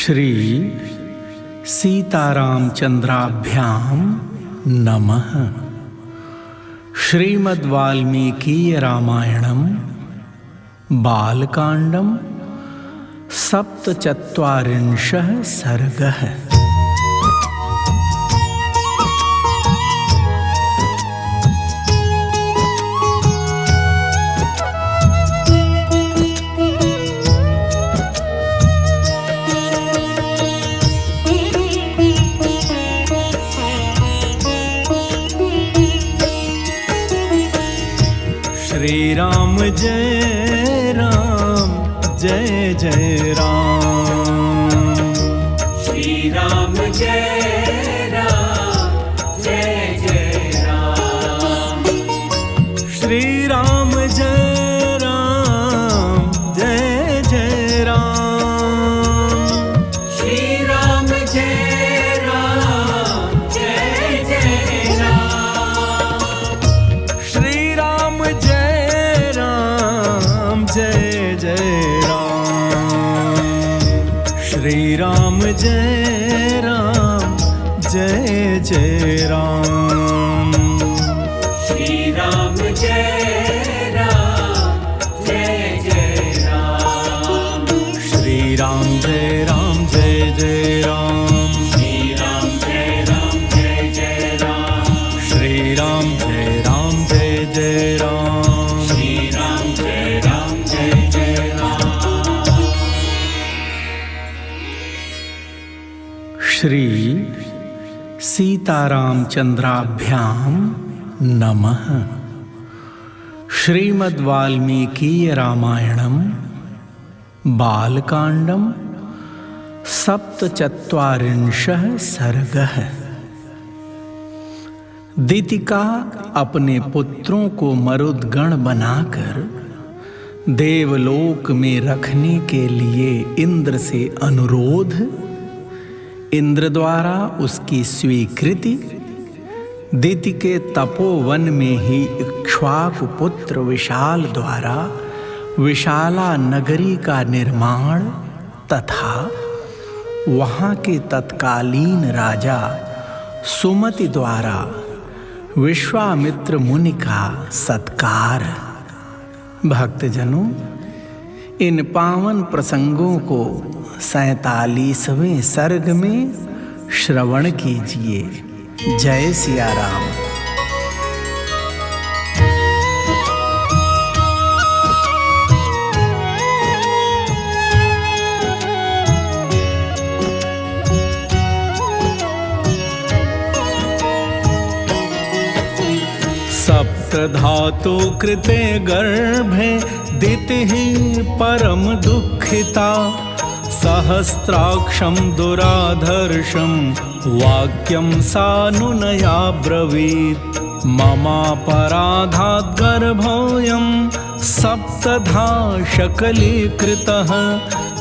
श्री सीतारामचंद्राभ्यां नमः। श्रीमद्वाल्मीकीय रामायणं बालकांडं सप्तचत्वारिंशः सर्गः। श्री राम जय राम जय जय राम। श्री राम जय राम जय जय राम। श्री राम जय राम जय जय राम। श्री राम जय राम जय जय राम। श्री राम जय राम जय जय राम। श्री राम जय राम जय जय राम। श्री राम जय राम जय जय राम। श्री राम जय राम जय जय राम। श्री राम जय राम जय जय राम। श्री राम जय राम जय जय राम। श्री राम जय राम जय जय राम। श्री सीतारामचंद्राभ्यां नमः। श्रीमद्वाल्मीकीय रामायणं बालकांडं सप्तचत्वारिंशः सर्गः। दीतिका अपने पुत्रों को मरुद्गण बनाकर देवलोक में रखने के लिए इंद्र से अनुरोध, इंद्र द्वारा उसकी स्वीकृति, दिति के तपोवन में ही इक्ष्वाकु पुत्र विशाल द्वारा विशाला नगरी का निर्माण तथा वहाँ के तत्कालीन राजा सुमति द्वारा विश्वामित्र मुनि का सत्कार। भक्तजनों, इन पावन प्रसंगों को 47वें सर्ग में श्रवण कीजिए। जय सिया राम। सप्तधातु कृते गर्भे दितिः परम दुःखिता। सहस्राक्षं दुराधर्षं वाक्यं सानुनया ब्रवीत्। ममापराधात् गर्भोऽयं सप्तधा शकलीकृतः।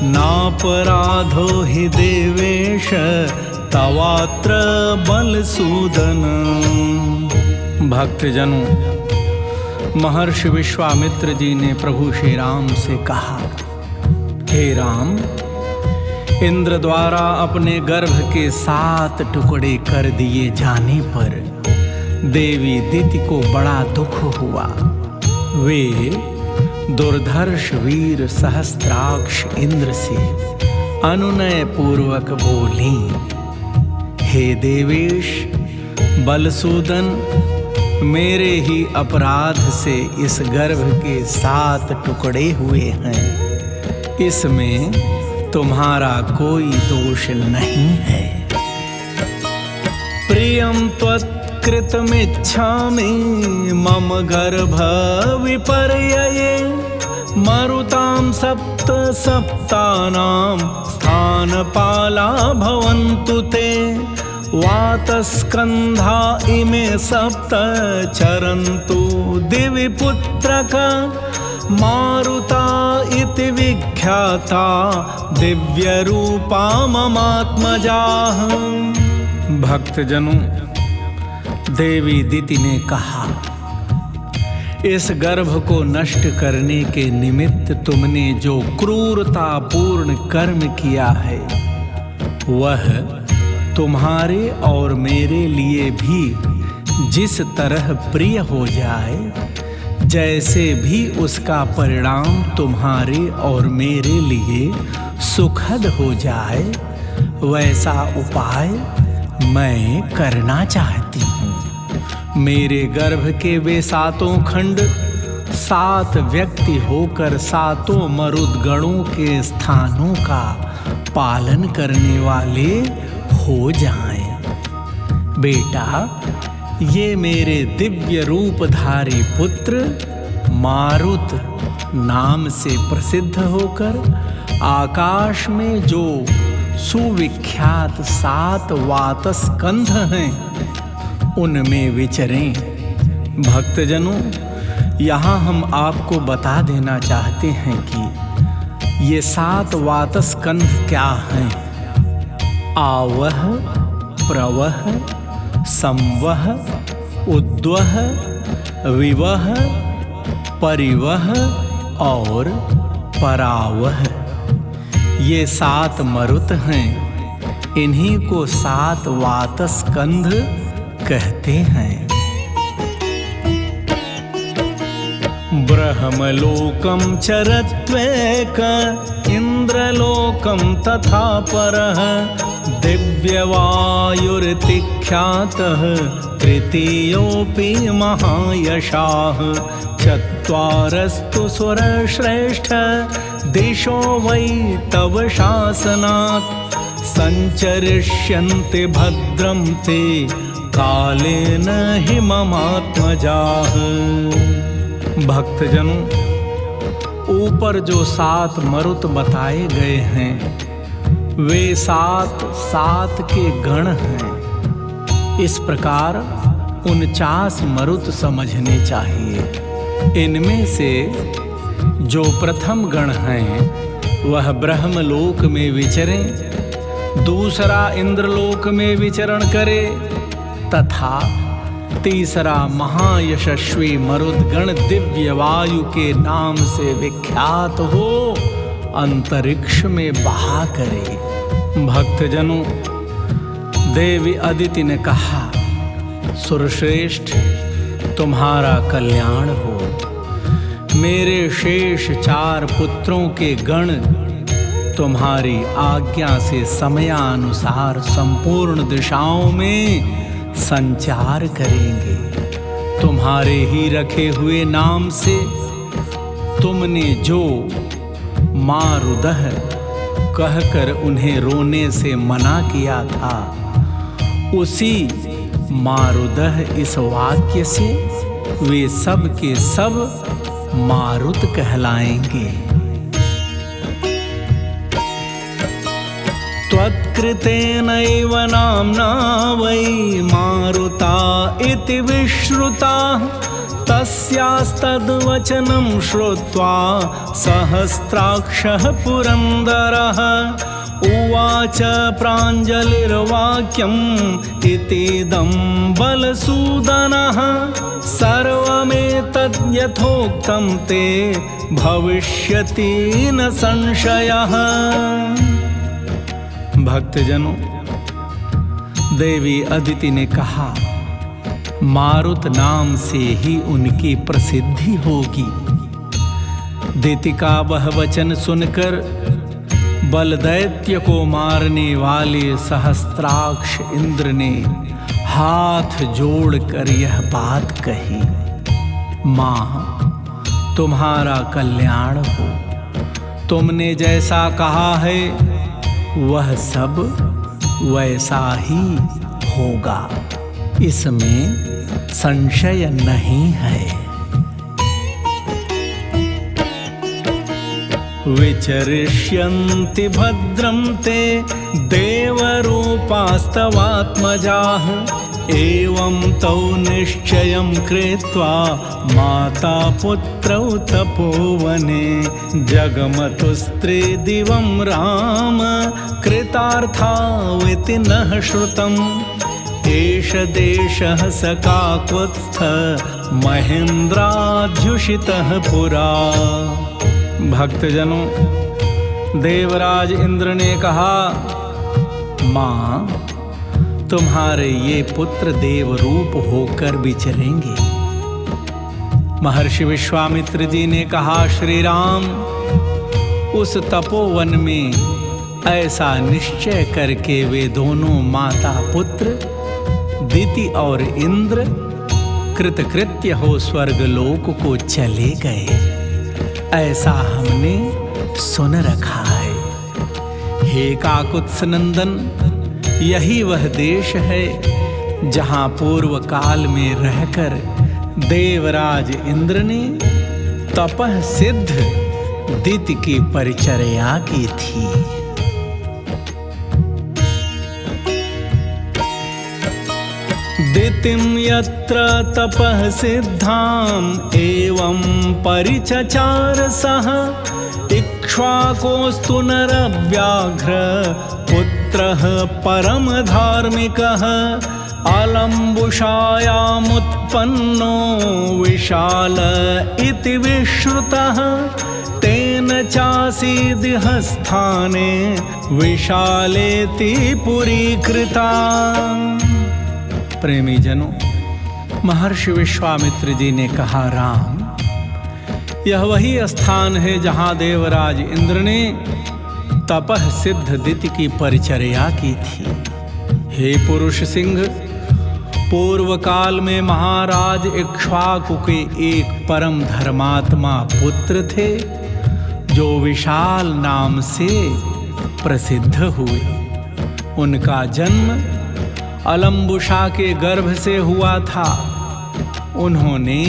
नापराधो हि देवेश तवात्र बलसूदन। भक्तजनों, महर्षि विश्वामित्र जी ने प्रभु श्री राम से कहा, हे राम, इंद्र द्वारा अपने गर्भ के 7 टुकड़े कर दिए जाने पर देवी दिति को बड़ा दुख हुआ। वे दुर्धर्ष वीर सहस्त्राक्ष इंद्र से अनुनय पूर्वक बोली, हे देवेश बलसूदन, मेरे ही अपराध से इस गर्भ के 7 टुकड़े हुए हैं। इसमें तुम्हारा कोई दोष नहीं है। प्रियं त्वत्कृतमिच्छामि मम गर्भ विपर्यये। मरुतां सप्त सप्तानां स्थानपाला भवन्तु ते। वातस्कन्धा इमे सप्त चरन्तु दिवि पुत्रक। मारुता इति विख्याता दिव्यरूपा ममात्मजाः। भक्तजनों, देवी दिति ने कहा, इस गर्भ को नष्ट करने के निमित्त तुमने जो क्रूरतापूर्ण कर्म किया है वह तुम्हारे और मेरे लिए भी जिस तरह प्रिय हो जाए, जैसे भी उसका परिणाम तुम्हारे और मेरे लिए सुखद हो जाए, वैसा उपाय मैं करना चाहती हूँ। मेरे गर्भ के वे सातों खंड 7 व्यक्ति होकर सातों मरुदगणों के स्थानों का पालन करने वाले हो जाएं। बेटा, ये मेरे दिव्य रूपधारी पुत्र मारुत नाम से प्रसिद्ध होकर आकाश में जो सुविख्यात 7 वातस्कंध हैं, उनमें विचरें। भक्तजनों, यहाँ हम आपको बता देना चाहते हैं कि ये 7 वातस्कंध क्या हैं। आवह, प्रवह, संवह, उद्वह, विवह, परिवह और परावह। ये 7 मरुत हैं। इन्हीं को 7 वातस्कंध कहते हैं। ब्रह्मलोकं चरत्वेक इंद्रलोकं तथा परः दिव्यवायुर्तिख्यातः तृतीयोऽपि महायशाः चत्वारस्तु सुरश्रेष्ठ दिशो वै तव शासनात् संचरिष्यन्ति भद्रं ते कालेन हि ममात्मजाः। भक्तजनों, ऊपर जो 7 मरुत बताए गए हैं, वे 7 के गण हैं। इस प्रकार 49 मरुत समझने चाहिए। इनमें से जो प्रथम गण हैं वह ब्रह्मलोक में विचरें, दूसरा इंद्रलोक में विचरण करे तथा तीसरा महायशस्वी मरुदगण दिव्य वायु के नाम से विख्यात हो अंतरिक्ष में बहा करे। भक्तजनों, देवी अदिति ने कहा, सुरश्रेष्ठ, तुम्हारा कल्याण हो। मेरे शेष 4 पुत्रों के गण तुम्हारी आज्ञा से समयानुसार संपूर्ण दिशाओं में संचार करेंगे। तुम्हारे ही रखे हुए नाम से तुमने जो मारुदह कहकर उन्हें रोने से मना किया था, उसी मारुदह इस वाक्य से वे सब के सब मारुत कहलाएंगे। त्वत्कृतेनैव नाम्ना वै मारुता इति विश्रुता तस्यास्तद्वचनं श्रुत्वा सहस्राक्षः पुरन्दरः उवाच प्राञ्जलिर्वाक्यम् इतीदं बलसूदनः सर्वमेतद् यथोक्तं ते भविष्यति न संशयः। भक्तजनों, देवी अदिति ने कहा, मारुत नाम से ही उनकी प्रसिद्धि होगी। दिति का वह वचन सुनकर बलदैत्य को मारने वाले सहस्त्राक्ष इंद्र ने हाथ जोड़कर यह बात कही, माँ, तुम्हारा कल्याण हो। तुमने जैसा कहा है वह सब वैसा ही होगा, इसमें संशय नहीं है। विचरिष्यन्ति भद्रं ते देवरूपास्तवात्मजाः एवं तौ निश्चयं कृत्वा माता पुत्रौ तपोवने जगमतुस्त्रिदिवं राम कृतार्थाविति नः श्रुतम् एष देशः स काकुत्स्थ महेन्द्राध्युषितः पुरा। भक्तजनों, देवराज इंद्र ने कहा, माँ, तुम्हारे ये पुत्र देव रूप होकर विचरेंगे। महर्षि विश्वामित्र जी ने कहा, श्री राम, उस तपोवन में ऐसा निश्चय करके वे दोनों माता पुत्र दिति और इंद्र कृतकृत्य हो स्वर्गलोक को चले गए, ऐसा हमने सुन रखा है। हे काकुत्स नंदन, यही वह देश है जहां पूर्व काल में रहकर देवराज इंद्र ने तपः सिद्ध दिति की परिचर्या की थी। दितिम यत्र तपः सिद्धाम एवं परिचचार सह इक्ष्वाकोस्तु नरव्याघ्र पुत्रः परम धार्मिकः अलम्बुषायामुत्पन्नो विशाल इति विश्रुतः तेन चासीदिह स्थाने विशालेति पुरी कृता। प्रेमी जनों, महर्षि विश्वामित्र जी ने कहा, राम, यह वही स्थान है जहां देवराज इंद्र ने तपः सिद्ध दिति की परिचर्या की थी। हे पुरुष सिंह, पूर्व काल में महाराज इक्ष्वाकु के एक परम धर्मात्मा पुत्र थे जो विशाल नाम से प्रसिद्ध हुए। उनका जन्म अलम्बुषा के गर्भ से हुआ था। उन्होंने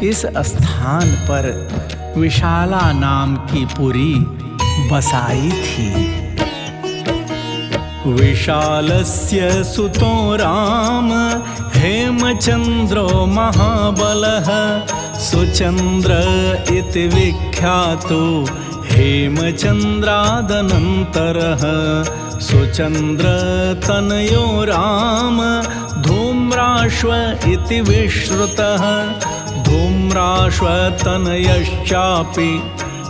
इस स्थान पर विशाला नाम की पुरी बसाई थी। विशालस्य सुतो राम हेमचंद्रो महाबलः सुचंद्र इति विख्यातो हेमचंद्रादनंतरः सुचंद्र तनयो राम धूम्राश्व इति विश्रुतः धूम्राश्वतनयश्चापि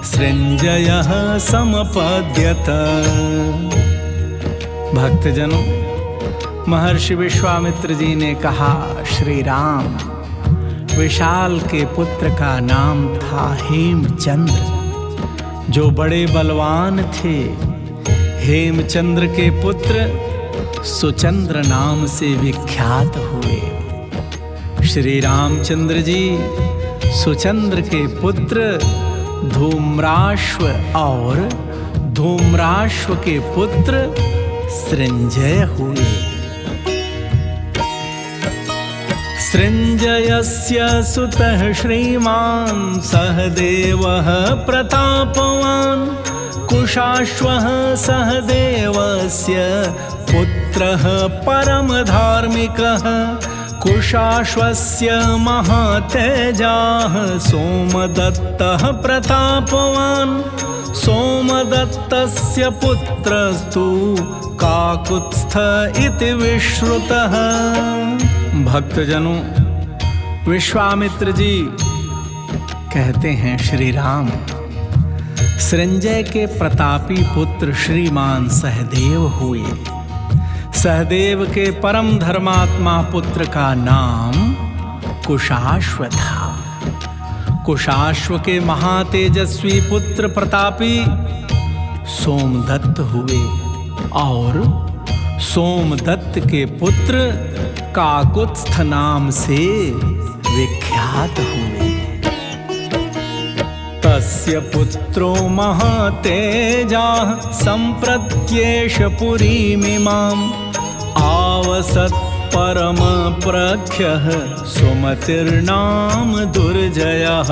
सृञ्जयः समपद्यत। भक्तजनों, महर्षि विश्वामित्र जी ने कहा, श्री राम, विशाल के पुत्र का नाम था हेमचंद्र, जो बड़े बलवान थे। हेमचंद्र के पुत्र सुचंद्र नाम से विख्यात हुए। श्री रामचंद्र जी सुचंद्र के पुत्र धूम्राश्व और धूम्राश्व के पुत्र सृंजय हुए। सृंजयस्य सुतः श्रीमान् सहदेवः प्रतापवान् कुशाश्वः सहदेवस्य पुत्रः परम धार्मिकः कुशाश्वस्य महातेजाः सोमदत्तः प्रतापवान् सोमदत्तस्य पुत्रस्तु काकुत्स्थ इति विश्रुतः। भक्तजनों, विश्वामित्र जी कहते हैं, श्री राम, सृंजय के प्रतापी पुत्र श्रीमान सहदेव हुए। सहदेव के परम धर्मात्मा पुत्र का नाम कुशाश्व था। कुशाश्व के महातेजस्वी पुत्र प्रतापी सोमदत्त हुए और सोमदत्त के पुत्र काकुत्स्थ नाम से विख्यात हुए। तस्य पुत्रो महातेजाः सम्प्रत्येष पुरीमिमाम् आवसत् परम प्रख्यः सुमतिर्नाम दुर्जयः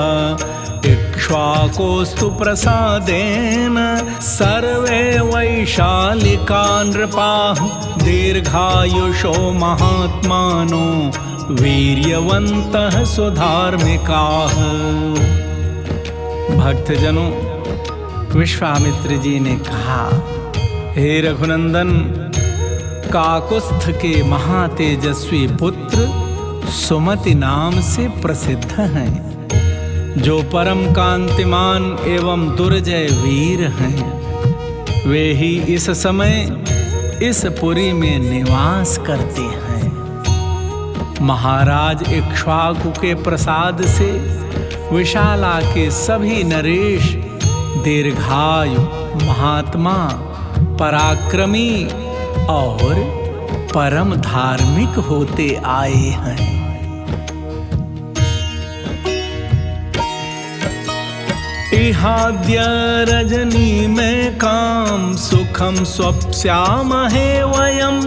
इक्ष्वाकोस्तु प्रसादेन सर्वे वैशालिका नृपाः दीर्घायुषो महात्मानो वीर्यवन्तः सुधार्मिकाः। भक्तजनों, विश्वामित्र जी ने कहा, हे रघुनंदन, काकुत्स्थ के महातेजस्वी पुत्र सुमति नाम से प्रसिद्ध हैं, जो परम कांतिमान एवं दुर्जय वीर हैं। वे ही इस समय इस पुरी में निवास करते हैं। महाराज इक्ष्वाकु के प्रसाद से विशाला के सभी नरेश दीर्घायु, महात्मा, पराक्रमी और परम धार्मिक होते आए हैं। इहाद्य रजनी में काम सुखम स्वप्स्यामहे वयम्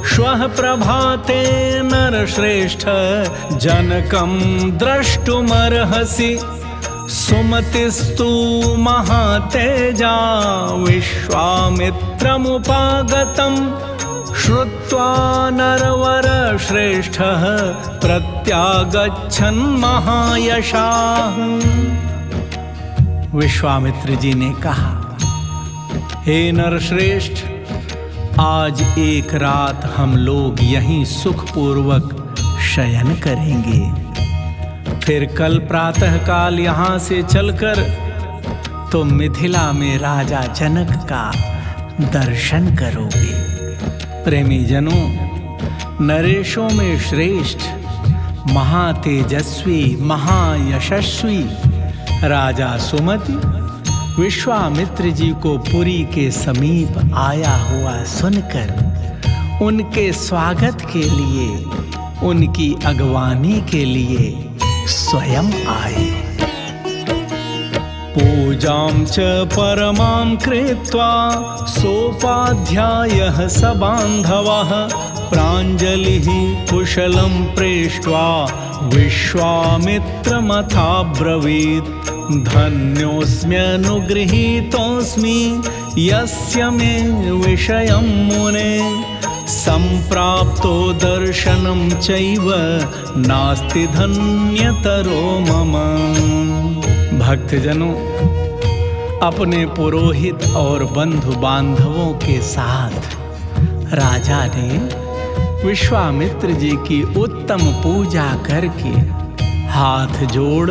श्वः प्रभाते नरश्रेष्ठ जनकं द्रष्टुमर्हसि सुमतिस्तु महातेजा विश्वामित्रमुपागतं श्रुत्वा नरवरश्रेष्ठः प्रत्यागच्छन् महायशाः। विश्वामित्र जी ने कहा, हे नरश्रेष्ठ, आज एक रात हम लोग यहीं सुखपूर्वक शयन करेंगे, फिर कल प्रातःकाल यहाँ से चलकर तुम मिथिला में राजा जनक का दर्शन करोगे। प्रेमी जनों, नरेशों में श्रेष्ठ, महातेजस्वी, महायशस्वी राजा सुमति विश्वामित्र जी को पुरी के समीप आया हुआ सुनकर उनके स्वागत के लिए, उनकी अगवानी के लिए स्वयं आए। पूजां च परमां कृत्वा सोपाध्यायः स बान्धवः प्राञ्जलिः कुशलं पृष्ट्वा विश्वामित्रमथाब्रवीत् धन्योऽस्म्यनुगृहीतोऽस्मि यस्य मे विषयं मुने संप्राप्तो दर्शनं चैव नास्ति धन्यतरो मम। भक्तजनों, अपने पुरोहित और बंधु बांधवों के साथ राजा ने विश्वामित्र जी की उत्तम पूजा करके हाथ जोड़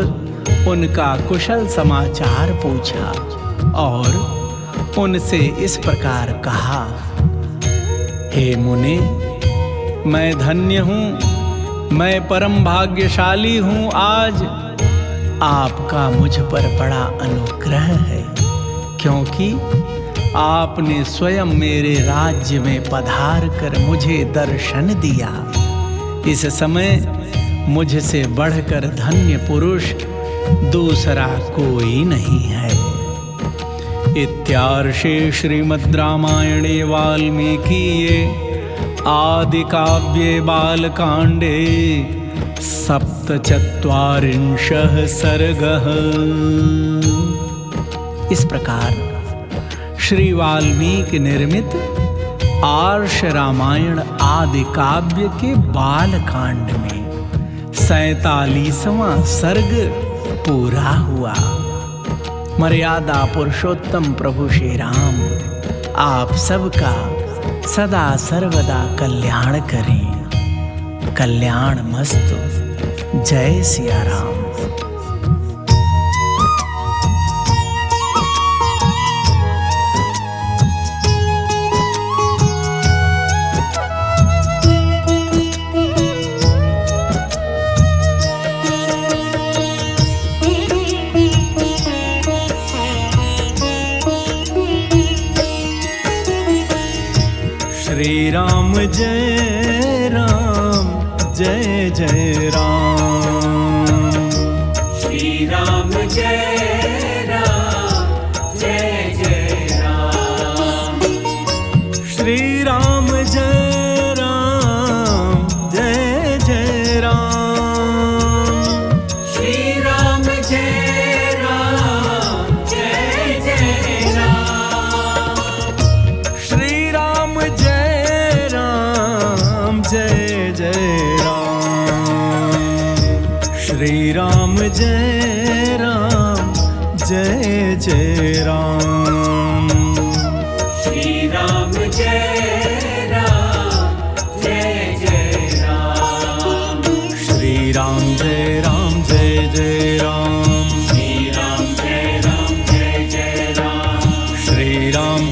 उनका कुशल समाचार पूछा और उनसे इस प्रकार कहा, हे मुने, मैं धन्य हूँ, मैं परम भाग्यशाली हूँ। आज आपका मुझ पर बड़ा अनुग्रह है, क्योंकि आपने स्वयं मेरे राज्य में पधार कर मुझे दर्शन दिया। इस समय मुझसे बढ़कर धन्य पुरुष दूसरा कोई नहीं है। इत्यार्षे श्रीमद् रामायणे वाल्मीकिये आदि काव्ये बालकांडे सप्तचत्वारिंशः सर्गः। इस प्रकार श्री वाल्मीकि निर्मित आर्ष रामायण आदि काव्य के बालकांड में 47वां सर्ग पूरा हुआ। मर्यादा पुरुषोत्तम प्रभु श्री राम आप सबका सदा सर्वदा कल्याण करें। कल्याण मस्तु। जय सिया राम। श्री राम जय राम, जय जय राम। श्री राम जय राम, जय जय राम। श्री राम जय राम, जय जय राम। श्री राम जय राम, जय जय राम। श्री राम जय राम, जय जय राम। श्री राम जय राम, जय जय राम। श्री राम जय राम, जय जय राम। श्री राम जय राम, जय जय राम। श्री राम जय राम, जय जय राम। श्री राम